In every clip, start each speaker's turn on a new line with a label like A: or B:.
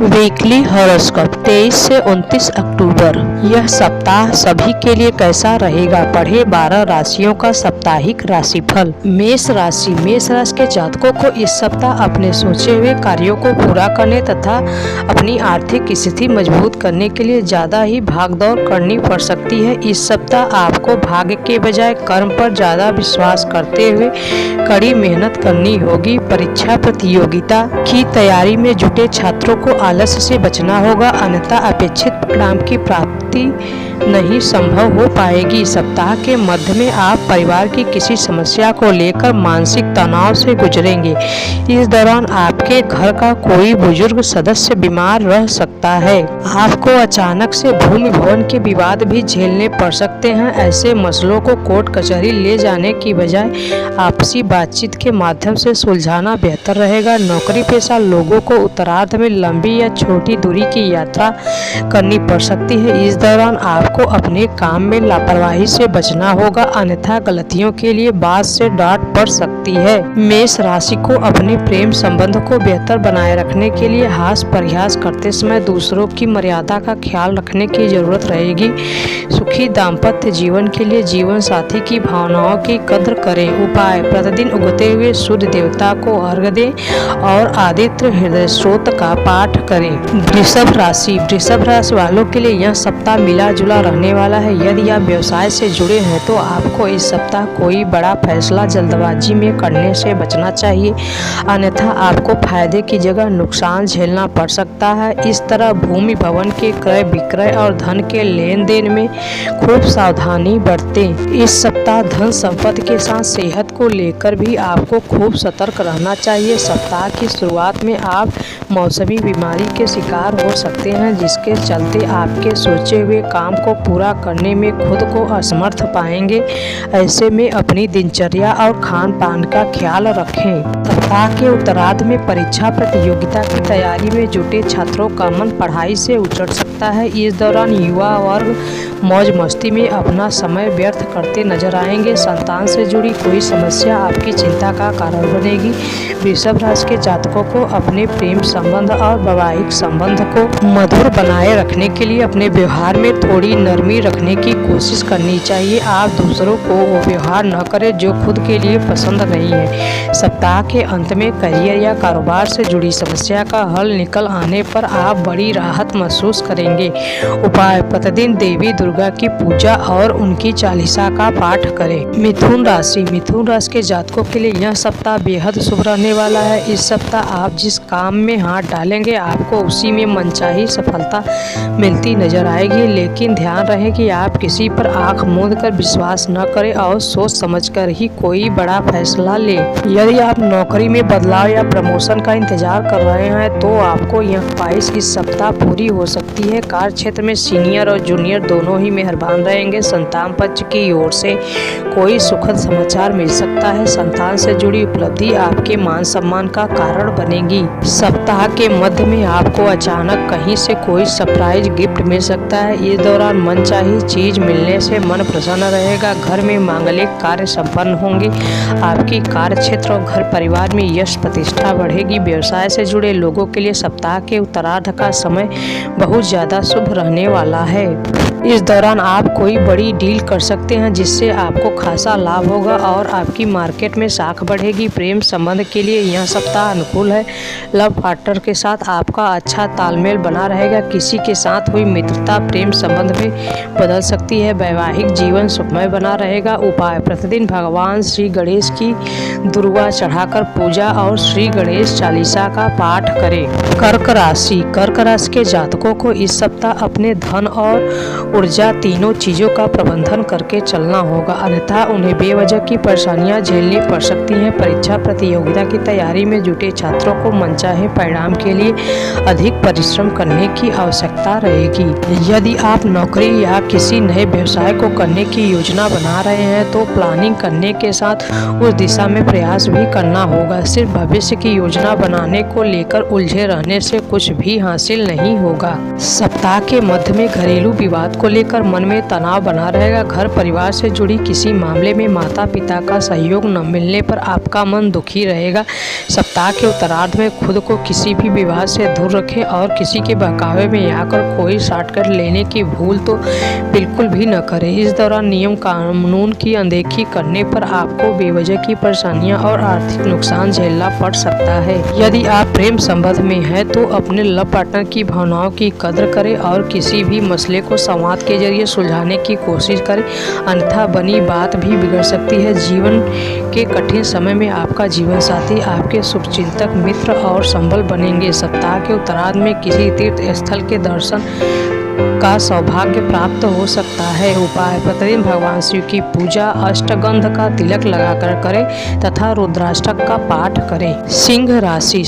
A: Weekly horoscope 23 से 29 अक्टूबर। यह सप्ताह सभी के लिए कैसा रहेगा? पढ़े 12 राशियों का साप्ताहिक राशिफल। मेष राशि के जातकों को इस सप्ताह अपने सोचे हुए कार्यों को पूरा करने तथा अपनी आर्थिक स्थिति मजबूत करने के लिए ज्यादा ही भागदौड़ करनी पड़ सकती है। इस सप्ताह आपको भाग्य के बजाय कर्म पर ज्यादा विश्वास करते हुए कड़ी मेहनत करनी होगी। परीक्षा प्रतियोगिता की तैयारी में जुटे छात्रों को आलस्य से बचना होगा, अन्यथा अपेक्षित परिणाम की प्राप्ति नहीं संभव हो पाएगी। सप्ताह के मध्य में आप परिवार की किसी समस्या को लेकर मानसिक तनाव से गुजरेंगे। इस दौरान आपके घर का कोई बुजुर्ग सदस्य बीमार रह सकता है। आपको अचानक से भूमि भवन के विवाद भी झेलने पड़ सकते हैं। ऐसे मसलों को कोर्ट कचहरी ले जाने की बजाय आपसी बातचीत के माध्यम से सुलझाना बेहतर रहेगा। नौकरी पेशा लोगों को उत्तरार्ध में लंबी या छोटी दूरी की यात्रा करनी पड़ सकती है। इस दौरान आपको अपने काम में लापरवाही से बचना होगा, अन्यथा गलतियों के लिए बाद से डांट पड़ सकती है। मेष राशि को अपने प्रेम संबंध को बेहतर बनाए रखने के लिए हास प्रयास करते समय दूसरों की मर्यादा का ख्याल रखने की जरूरत रहेगी। सुखी दाम्पत्य जीवन के लिए जीवन साथी की भावनाओं की कद्र करें। उपाय: प्रतिदिन उगते हुए सूर्य देवता को अर्घ्य दें और आदित्य हृदय स्त्रोत का पाठ करें। वृषभ राशि वालों के लिए यह सप्ताह मिला जुला रहने वाला है। यदि आप व्यवसाय से जुड़े हैं तो आपको इस सप्ताह कोई बड़ा फैसला जल्दबाजी में करने से बचना चाहिए, अन्यथा आपको फायदे की जगह नुकसान झेलना पड़ सकता है। इस तरह भूमि भवन के क्रय विक्रय और धन के लेन देन में खूब सावधानी बरतें। इस सप्ताह धन संपत्ति के साथ सेहत को लेकर भी आपको खूब सतर्क रहना चाहिए। सप्ताह की शुरुआत में आप मौसमी बीमारी के शिकार हो सकते हैं, जिसके चलते आपके सोचे हुए काम को पूरा करने में खुद को असमर्थ पाएंगे। ऐसे में अपनी दिनचर्या और खान पान का ख्याल रखें। सप्ताह के उत्तरार्ध में परीक्षा प्रतियोगिता की तैयारी में जुटे छात्रों का मन पढ़ाई से उचट सकता है। इस दौरान युवा वर्ग मौज मस्ती में अपना समय व्यर्थ करते नजर आएंगे। संतान से जुड़ी कोई समस्या आपकी चिंता का कारण बनेगी। वृषभ राशि के जातकों को अपने प्रेम संबंध और वैवाहिक संबंध को मधुर बनाए रखने के लिए अपने व्यवहार में थोड़ी नरमी रखने की कोशिश करनी चाहिए। आप दूसरों को वो व्यवहार न करें जो खुद के लिए पसंद नहीं है। सप्ताह के अंत में करियर या कारोबार से जुड़ी समस्या का हल निकल आने पर आप बड़ी राहत महसूस करेंगे। उपाय: प्रतिदिन देवी दुर्गा की पूजा और उनकी चालीसा का पाठ करें। मिथुन राशि के जातकों के लिए यह सप्ताह बेहद शुभ रहने वाला है। इस सप्ताह आप जिस काम में हाथ डालेंगे आपको उसी में मनचाही सफलता मिलती नजर आएगी, लेकिन ध्यान रहे कि आप किसी पर आंख मूंद कर विश्वास न करें और सोच समझकर ही कोई बड़ा फैसला लें। यदि आप नौकरी में बदलाव या प्रमोशन का इंतजार कर रहे हैं तो आपको यह ख्वाहिश इस सप्ताह पूरी हो सकती है। कार्य क्षेत्र में सीनियर और जूनियर दोनों ही मेहरबान रहेंगे। संतान पक्ष की ओर से कोई सुखद समाचार मिल सकता है। संतान से जुड़ी उपलब्धि आपके मान सम्मान का कारण बनेगी। सप्ताह के मध्य में आपको अचानक कहीं से कोई सरप्राइज गिफ्ट मिल सकता है। इस दौरान मनचाही चीज मिलने से मन प्रसन्न रहेगा। घर में मांगलिक कार्य संपन्न होंगे। आपकी कार्य क्षेत्र और घर परिवार में यश प्रतिष्ठा बढ़ेगी। व्यवसाय से जुड़े लोगों के लिए सप्ताह के उत्तरार्ध का समय बहुत ज्यादा शुभ रहने वाला है। इस दौरान आप कोई बड़ी डील कर सकते हैं जिससे आपको खासा लाभ होगा और आपकी मार्केट में साख बढ़ेगी। प्रेम संबंध के लिए यह सप्ताह अनुकूल है। लव पार्टनर के साथ आपका अच्छा तालमेल बना रहेगा। किसी के साथ हुई मित्रता प्रेम संबंध में बदल सकती है। वैवाहिक जीवन सुखमय बना रहेगा। उपाय: प्रतिदिन भगवान श्री गणेश की दुर्वा चढ़ाकर पूजा और श्री गणेश चालीसा का पाठ करें। कर्क राशि के जातकों को इस सप्ताह अपने धन और ऊर्जा तीनों चीजों का प्रबंधन करके चलना होगा, अन्यथा उन्हें बेवजह की परेशानियां झेलनी पड़ सकती हैं। परीक्षा प्रतियोगिता की तैयारी में जुटे छात्रों को मनचाहे परिणाम के लिए अधिक परिश्रम करने की आवश्यकता रहेगी। यदि आप नौकरी या किसी नए व्यवसाय को करने की योजना बना रहे हैं तो प्लानिंग करने के साथ उस दिशा में प्रयास भी करना होगा। सिर्फ भविष्य की योजना बनाने को लेकर उलझे रहने से कुछ भी हासिल नहीं होगा। सप्ताह के मध्य में घरेलू विवाद को लेकर मन में तनाव बना रहेगा। घर परिवार से जुड़ी किसी मामले में माता पिता का सहयोग न मिलने पर आपका मन दुखी रहेगा। सप्ताह के उत्तरार्ध में खुद को किसी भी विवाद से दूर रखें और किसी के बहकावे में आकर कोई शॉर्टकट लेने की भूल तो बिल्कुल भी न करें। इस दौरान नियम कानून की अनदेखी करने पर आपको बेवजह की परेशानियां और आर्थिक नुकसान झेलना पड़ सकता है। यदि आप प्रेम संबंध में हैं तो अपने लव पार्टनर की भावनाओं की कदर करें और किसी भी मसले को संवाद के जरिए सुलझाने की कोशिश करें, अन्यथा बनी बात भी बिगड़ सकती है। जीवन के कठिन समय में आपका जीवन साथी आपके शुभचिंतक, मित्र और संबल बनेंगे। सप्ताह के उत्तरार्ध में किसी तीर्थ स्थल के दर्शन का सौभाग्य प्राप्त हो सकता है। उपाय: प्रतिदिन भगवान शिव की पूजा, अष्टगंध का तिलक लगाकर करें तथा रुद्राष्टक का पाठ करें। सिंह राशि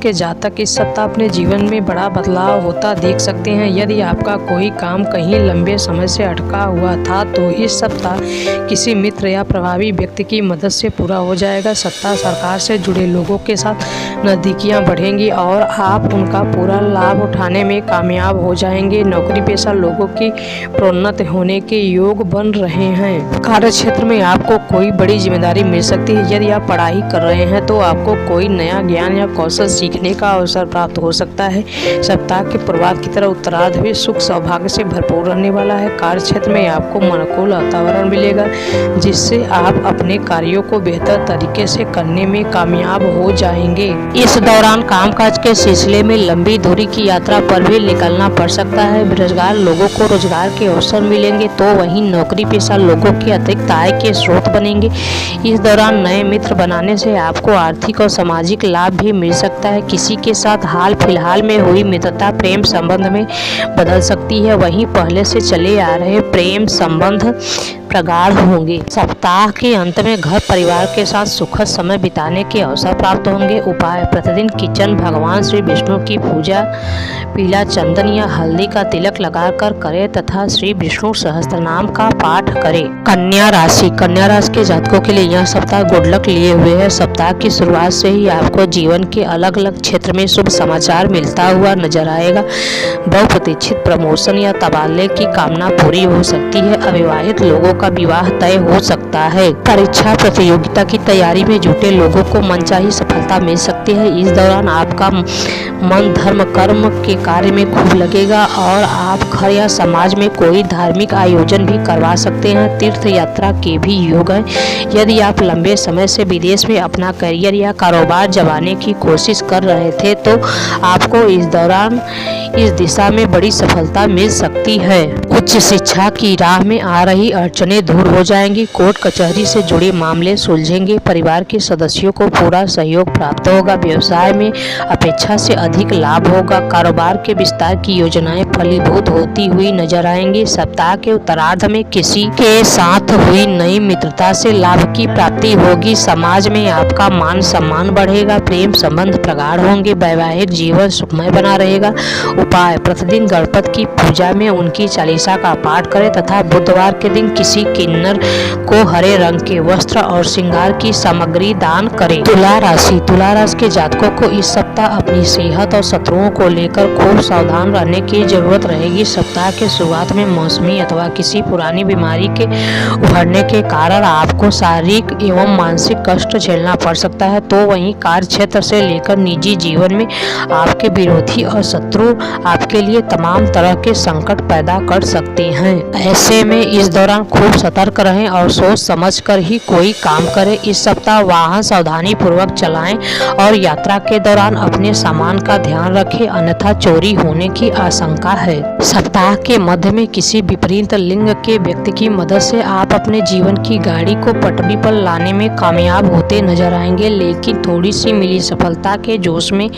A: के जातक इस सप्ताह अपने जीवन में बड़ा बदलाव होता देख सकते हैं। यदि आपका कोई काम कहीं लंबे समय से अटका हुआ था तो इस सप्ताह किसी मित्र या प्रभावी व्यक्ति की मदद से पूरा हो जाएगा। सप्ताह सरकार से जुड़े लोगों के साथ नजदीकियां बढ़ेंगी और आप उनका पूरा लाभ उठाने में कामयाब हो जाएंगे। नौकरी पेशा लोगों की प्रोन्नति होने के योग बन रहे हैं। कार्य क्षेत्र में आपको कोई बड़ी जिम्मेदारी मिल सकती है। यदि आप पढ़ाई कर रहे हैं तो आपको कोई नया ज्ञान या कौशल सीखने का अवसर प्राप्त हो सकता है। सप्ताह के पूर्वार्ध की तरह उत्तरार्ध भी सुख सौभाग्य से भरपूर रहने वाला है। कार्य क्षेत्र में आपको अनुकूल वातावरण मिलेगा जिससे आप अपने कार्यों को बेहतर तरीके से करने में कामयाब हो जाएंगे। इस दौरान कामकाज के सिलसिले में लंबी दूरी की यात्रा पर भी निकलना पड़ सकता है। बेरोजगार लोगों को रोजगार के अवसर मिलेंगे तो वहीं नौकरी पेशा लोगों के अतिरिक्त आय के स्रोत बनेंगे। इस दौरान नए मित्र बनाने से आपको आर्थिक और सामाजिक लाभ भी मिल सकता है। किसी के साथ हाल फिलहाल में हुई मित्रता प्रेम संबंध में बदल सकती है। वहीं पहले से चले आ रहे प्रेम संबंध प्रगाढ़ होंगे। सप्ताह के अंत में घर परिवार के साथ सुखद समय बिताने के अवसर प्राप्त होंगे। उपाय: प्रतिदिन किचन भगवान श्री विष्णु की पूजा, पीला चंदन या हल्दी का तिलक लगाकर करें तथा श्री विष्णु सहस्त्रनाम का पाठ करें। कन्या राशि के जातकों के लिए यह सप्ताह गुड लक लिए हुए है। सप्ताह की शुरुआत से ही आपको जीवन के अलग अलग क्षेत्र में शुभ समाचार मिलता हुआ नजर आएगा। बहुप्रतीक्षित प्रमोशन या तबादले की कामना पूरी हो सकती है। अविवाहित लोगों का विवाह तय हो सकता है। परीक्षा प्रतियोगिता की तैयारी में जुटे लोगों को मनचाही सफलता मिल सकती है। इस दौरान आपका मन धर्म कर्म के कार्य में खूब लगेगा और आप घर या समाज में कोई धार्मिक आयोजन भी करवा सकते हैं। तीर्थ यात्रा के भी योग है। यदि आप लंबे समय से विदेश में अपना करियर या कारोबार जमाने की कोशिश कर रहे थे तो आपको इस दौरान इस दिशा में बड़ी सफलता मिल सकती है। उच्च शिक्षा की राह में आ रही अड़चनें दूर हो जाएंगी। कोर्ट कचहरी से जुड़े मामले सुलझेंगे। परिवार के सदस्यों को पूरा सहयोग प्राप्त होगा। व्यवसाय में अपेक्षा से अधिक लाभ होगा। कारोबार के विस्तार की योजनाएं फलीभूत होती हुई नजर आएंगी। सप्ताह के उत्तरार्ध में किसी के साथ हुई नई मित्रता से लाभ की प्राप्ति होगी। समाज में आपका मान सम्मान बढ़ेगा। प्रेम संबंध प्रगाढ़ होंगे। वैवाहिक जीवन सुखमय बना रहेगा। उपाय: प्रतिदिन गणपति की पूजा में उनकी चालीसा का पाठ करें तथा बुधवार के दिन किसी किन्नर को हरे रंग के वस्त्र और श्रृंगार की सामग्री दान करें। तुला राशि के जातकों को इस सप्ताह अपनी सेहत और शत्रुओं को लेकर खूब सावधान रहने की जरूरत रहेगी। सप्ताह के शुरुआत में मौसमी अथवा किसी पुरानी बीमारी के उभरने के कारण आपको शारीरिक एवं मानसिक कष्ट झेलना पड़ सकता है। तो वहीं कार्य क्षेत्र से लेकर निजी जीवन में आपके विरोधी और शत्रु आपके लिए तमाम तरह के संकट पैदा कर सकते हैं। ऐसे में इस दौरान खूब सतर्क रहें और सोच समझ कर ही कोई काम करें। इस सप्ताह वाहन सावधानी पूर्वक चलाएं और यात्रा के दौरान अपने सामान का ध्यान रखें, अन्यथा चोरी होने की आशंका है। सप्ताह के मध्य में किसी विपरीत लिंग के व्यक्ति की मदद से आप अपने जीवन की गाड़ी को पटरी पर लाने में कामयाब होते नजर आएंगे, लेकिन थोड़ी सी मिली सफलता के जोश में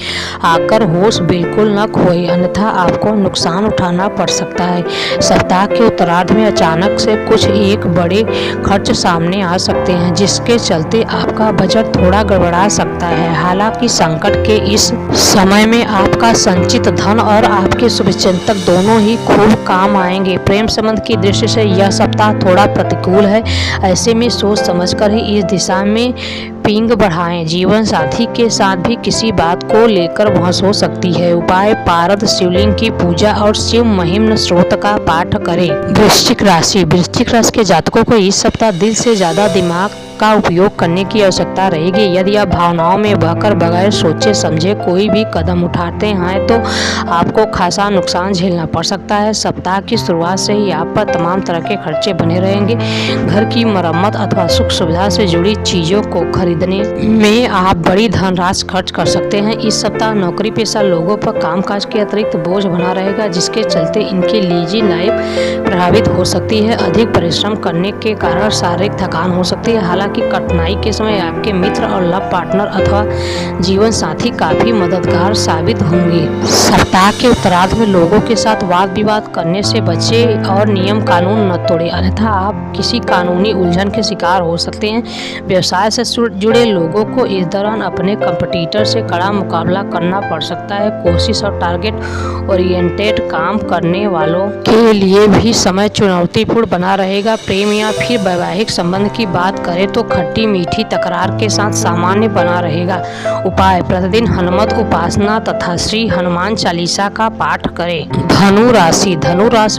A: आकर होश बिल्कुल न खोए, अन्यथा आपको नुकसान उठाना पड़ सकता है। सप्ताह के उत्तरार्ध में अचानक से कुछ एक बड़े खर्च सामने आ सकते हैं, जिसके चलते आपका बजट थोड़ा गड़बड़ा सकता है। हालांकि संकट के इस समय में आपका संचित धन और आपके शुभचिंतक दोनों ही खूब काम आएंगे। प्रेम संबंध की दृष्टि से यह सप्ताह थोड़ा प्रतिकूल है। ऐसे में सोच समझकर ही इस दिशा में शॉपिंग बढ़ाएं। जीवन साथी के साथ भी किसी बात को लेकर बहस हो सकती है। उपाय: पारद शिवलिंग की पूजा और शिव महिम्न स्त्रोत का पाठ करें। वृश्चिक राशि के जातकों को इस सप्ताह दिल से ज्यादा दिमाग का उपयोग करने की आवश्यकता रहेगी। यदि आप भावनाओं में बहकर बगैर सोचे समझे कोई भी कदम उठाते हैं तो आपको खासा नुकसान झेलना पड़ सकता है। सप्ताह की शुरुआत से ही आप पर तमाम तरह के खर्चे बने रहेंगे। घर की मरम्मत अथवा सुख सुविधा से जुड़ी चीजों को खरीदने में आप बड़ी धनराशि खर्च कर सकते हैं। इस सप्ताह नौकरी पेशा लोगों पर कामकाज के अतिरिक्त बोझ बना रहेगा, जिसके चलते इनकी निजी लाइफ प्रभावित हो सकती है। अधिक परिश्रम करने के कारण शारीरिक थकान हो सकती है। हालांकि कठिनाई के समय आपके मित्र और लव पार्टनर अथवा जीवन साथी काफी मददगार साबित होंगे। सप्ताह के उत्तरार्ध में लोगों के साथ वाद विवाद करने से बचें और नियम कानून न तोड़ें, अन्यथा आप किसी कानूनी उलझन के शिकार हो सकते हैं। व्यवसाय से जुड़े लोगों को इस दौरान अपने कंपटीटर से कड़ा मुकाबला करना पड़ सकता है। कोशिश और टारगेट ओरिएंटेड काम करने वालों के लिए भी समय चुनौतीपूर्ण बना रहेगा। प्रेम या फिर वैवाहिक संबंध की बात करें तो खट्टी मीठी तकरार के साथ सामान्य बना रहेगा। उपाय: प्रतिदिन हनुमत उपासना तथा श्री हनुमान चालीसा का पाठ करें। धनु राशि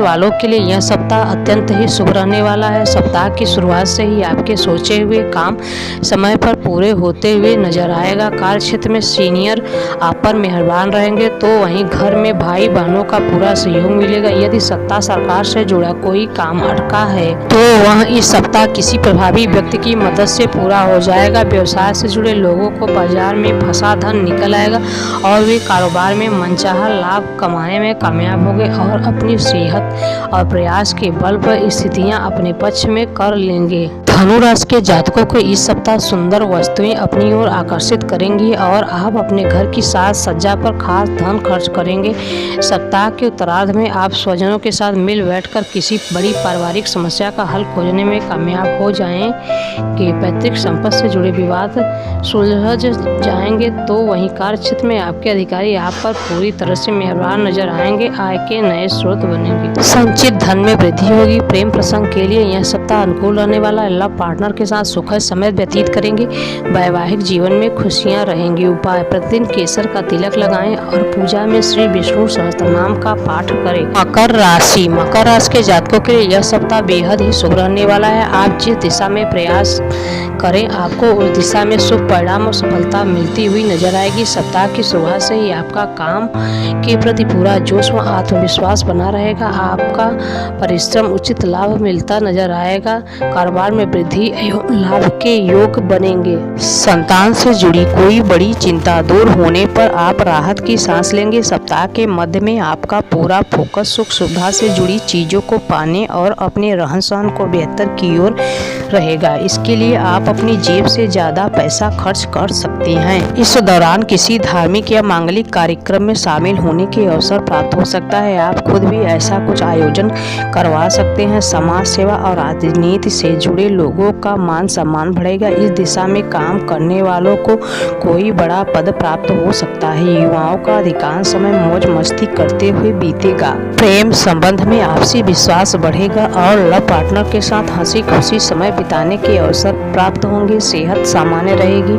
A: वालों के लिए यह सप्ताह अत्यंत ही शुभ रहने वाला है। सप्ताह की शुरुआत से ही आपके सोचे हुए काम समय पर पूरे होते हुए नजर आएगा। कार्य क्षेत्र में सीनियर आप पर मेहरबान रहेंगे तो वहीं घर में भाई बहनों का पूरा सहयोग मिलेगा। यदि सत्ता सरकार से जुड़ा कोई काम अटका है तो वह इस सप्ताह किसी प्रभावी व्यक्ति की मदद से पूरा हो जाएगा। व्यवसाय से जुड़े लोगों को बाजार में फंसा धन निकल आएगा और वे कारोबार में मनचाहा लाभ कमाने में कामयाब होंगे और अपनी सेहत और प्रयास के बल पर स्थितियां अपने पक्ष में कर लेंगे। धनु राशि के जातकों को इस सप्ताह सुंदर वस्तुएं अपनी ओर आकर्षित करेंगी और आप अपने घर की साज सज्जा पर खास धन खर्च करेंगे। सप्ताह के उत्तरार्ध में आप स्वजनों के साथ मिल बैठकर किसी बड़ी पारिवारिक समस्या का हल खोजने में कामयाब हो जाएंगे। पैतृक संपत्ति से जुड़े विवाद सुलझ जाएंगे तो वहीं कार्य क्षेत्र में आपके अधिकारी आप पर पूरी तरह से मेहरबान नजर आएंगे। आय के नए स्रोत बनेंगे। संचित धन में वृद्धि होगी। प्रेम प्रसंग के लिए यह सप्ताह अनुकूल रहने वाला है। लव पार्टनर के साथ सुखद समय व्यतीत करेंगे। वैवाहिक जीवन में खुशियां रहेंगी। उपाय: प्रतिदिन केसर का तिलक लगाएं और पूजा में श्री विष्णु सहस्त्रनाम का पाठ करें। मकर राशि के जातकों के लिए यह सप्ताह बेहद ही शुभ रहने वाला है। आप जिस दिशा में प्रयास करें आपको उस दिशा में शुभ परिणाम और सफलता मिलती हुई नजर आएगी। सप्ताह की शुरुआत से ही आपका काम के प्रति पूरा जोश व आत्मविश्वास बना रहेगा। आपका परिश्रम उचित लाभ मिलता नजर आएगा। कारोबार में वृद्धि एवं लाभ के योग बनेंगे। संतान से जुड़ी कोई बड़ी चिंता दूर होने पर आप राहत की सांस लेंगे। सप्ताह के मध्य में आपका पूरा फोकस सुख सुविधा से जुड़ी चीजों को पाने और अपने रहन सहन को बेहतर की ओर रहेगा। इसके लिए आप अपनी जेब से ज्यादा पैसा खर्च कर सकते हैं। इस दौरान किसी धार्मिक या मांगलिक कार्यक्रम में शामिल होने के अवसर प्राप्त हो सकता है। आप खुद भी ऐसा कुछ आयोजन करवा सकते हैं। समाज सेवा और राजनीति से जुड़े लोगों का मान सम्मान बढ़ेगा। इस दिशा में काम करने वालों को कोई बड़ा पद प्राप्त हो सकता है। युवाओं का अधिकांश समय मौज मस्ती करते हुए बीतेगा। प्रेम संबंध में आपसी विश्वास बढ़ेगा और लव पार्टनर के साथ हंसी खुशी समय बिताने के अवसर प्राप्त होंगे। सेहत सामान्य रहेगी।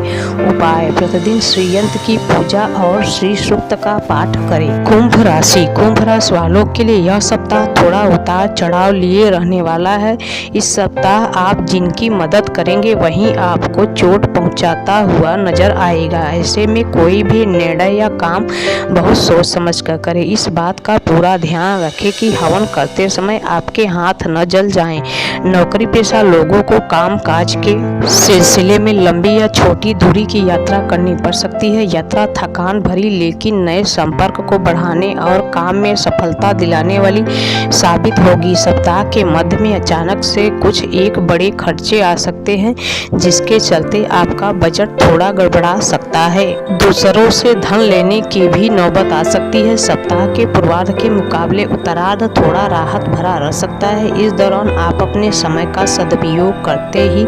A: उपाय: प्रतिदिन श्री यंत्र की पूजा और श्री सूक्त का पाठ करें। कुंभ राशि वालों के लिए यह सप्ताह थोड़ा उतार चढ़ाव लिए रहने वाला है। इस सप्ताह आप जिनकी मदद करेंगे वहीं आपको चोट पहुंचाता हुआ नजर आएगा। ऐसे में कोई भी निर्णय या काम बहुत सोच समझ कर करें। इस बात का पूरा ध्यान रखें कि हवन करते समय आपके हाथ न जल जाएं। नौकरी पेशा लोगों को काम काज के सिलसिले में लंबी या छोटी दूरी की यात्रा करनी पड़ सकती है। यात्रा थकान भरी लेकिन नए संपर्क को बढ़ाने और काम में सफलता दिलाने वाली साबित होगी। सप्ताह के मध्य में अचानक से कुछ एक बड़े खर्चे आ सकते हैं, जिसके चलते आपका बजट थोड़ा गड़बड़ा सकता है। दूसरों से धन लेने की भी नौबत आ सकती है। सप्ताह के पूर्वार्ध के मुकाबले उत्तरार्ध थोड़ा राहत भरा रह सकता है। इस दौरान आप अपने समय का सदुपयोग करते ही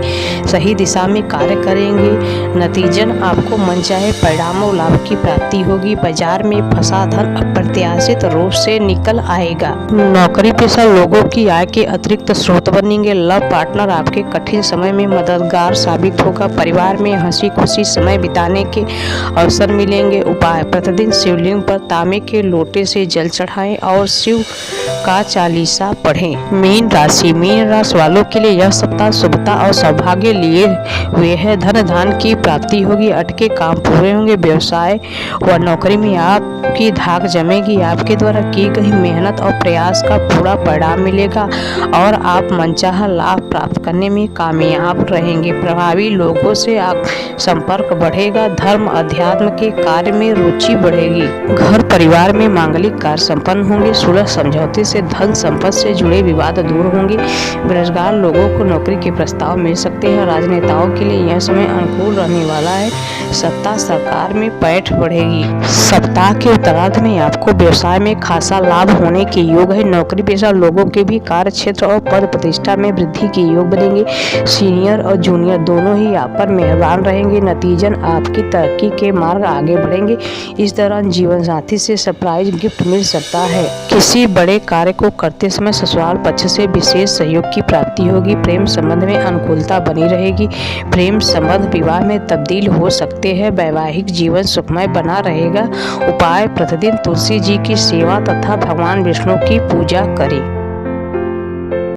A: सही दिशा में कार्य करेंगे। नतीजन आपको मनचाहे परिणामों लाभ की प्राप्ति होगी। बाजार में फंसा धन अप्रत्याशित रूप से निकल आएगा। नौकरी पेशा लोगों की आय के अतिरिक्त स्रोत बनेंगे। लव पार्टनर आपके कठिन समय में मददगार साबित होगा। परिवार में हंसी खुशी समय बिताने के अवसर मिलेंगे। उपाय: प्रतिदिन शिवलिंग पर तांबे के लोटे से जल चढ़ाएं और शिव का चालीसा पढ़ें। मीन राशि वालों के लिए यह सप्ताह शुभता और सौभाग्य लिए हुए है। धन धान की प्राप्ति होगी। अटके काम पूरे होंगे। व्यवसाय व नौकरी में आपकी धाक जमेगी। आपके द्वारा की गई मेहनत और प्रयास का पूरा परिणाम मिलेगा और आप मनचाहा लाभ प्राप्त करने में कामयाब रहेंगे। प्रभावी लोगों से आप संपर्क बढ़ेगा। धर्म अध्यात्म के कार्य में रुचि बढ़ेगी। घर परिवार में मांगलिक कार्य संपन्न होंगे। सुलह समझौते से धन संपत्ति से जुड़े विवाद दूर होंगे। बेरोजगार लोगों को नौकरी के प्रस्ताव मिल सकते हैं। राजनेताओं के लिए यह समय अनुकूल रहने वाला है। सत्ता सरकार में पैठ बढ़ेगी। सप्ताह के उत्तरार्ध में आपको व्यवसाय में खासा लाभ होने के योग है। नौकरी पेशा लोगों के भी कार्य क्षेत्र और पद प्रतिष्ठा में वृद्धि के योग बनेंगे। सीनियर और जूनियर दोनों ही आप पर मेहरबान रहेंगे। नतीजन आपकी तरक्की के मार्ग आगे बढ़ेंगे। इस दौरान जीवन साथी से सरप्राइज गिफ्ट मिल सकता है। किसी बड़े कार्य को करते समय ससुराल पक्ष से विशेष सहयोग की प्राप्ति होगी। प्रेम संबंध में अनुकूलता बनी रहेगी। प्रेम संबंध विवाह में तब्दील हो सकते हैं। वैवाहिक जीवन सुखमय बना रहेगा। उपाय: प्रतिदिन तुलसी जी की सेवा तथा भगवान विष्णु की पूजा करें।